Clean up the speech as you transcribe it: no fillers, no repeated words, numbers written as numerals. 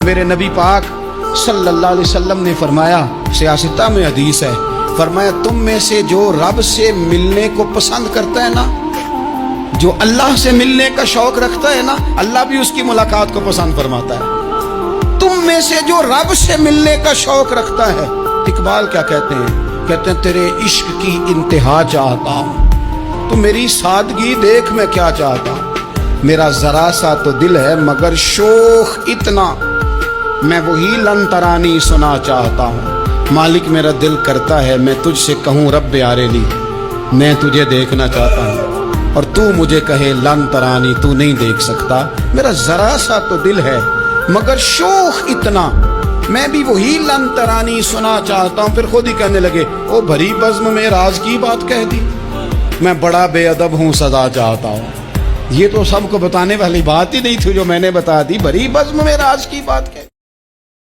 میرے نبی پاک صلی اللہ علیہ وسلم نے فرمایا، سیاستہ میں حدیث ہے، فرمایا تم میں سے جو رب سے ملنے کو پسند کرتا ہے نا، جو اللہ سے ملنے کا شوق رکھتا ہے نا، اللہ بھی اس کی ملاقات کو پسند فرماتا ہے۔ تم میں سے جو رب سے ملنے کا شوق رکھتا ہے، اقبال کیا کہتے ہیں؟ کہتے ہیں تیرے عشق کی انتہا چاہتا ہوں، تو میری سادگی دیکھ میں کیا چاہتا ہوں، میرا ذرا سا تو دل ہے مگر شوق اتنا، میں وہی لن ترانی سنا چاہتا ہوں، مالک میرا دل کرتا ہے میں تجھ سے کہوں رب آریلی، میں تجھے دیکھنا چاہتا ہوں، اور تو مجھے کہے لن ترانی، تو نہیں دیکھ سکتا، میرا ذرا سا تو دل ہے مگر شوق اتنا، میں بھی وہی لن ترانی سنا چاہتا ہوں۔ پھر خود ہی کہنے لگے او بھری بزم میں راز کی بات کہہ دی، میں بڑا بے ادب ہوں سزا چاہتا ہوں۔ یہ تو سب کو بتانے والی بات ہی نہیں تھی جو میں نے بتا دی، بھری بزم میں راز کی بات کہہ دی۔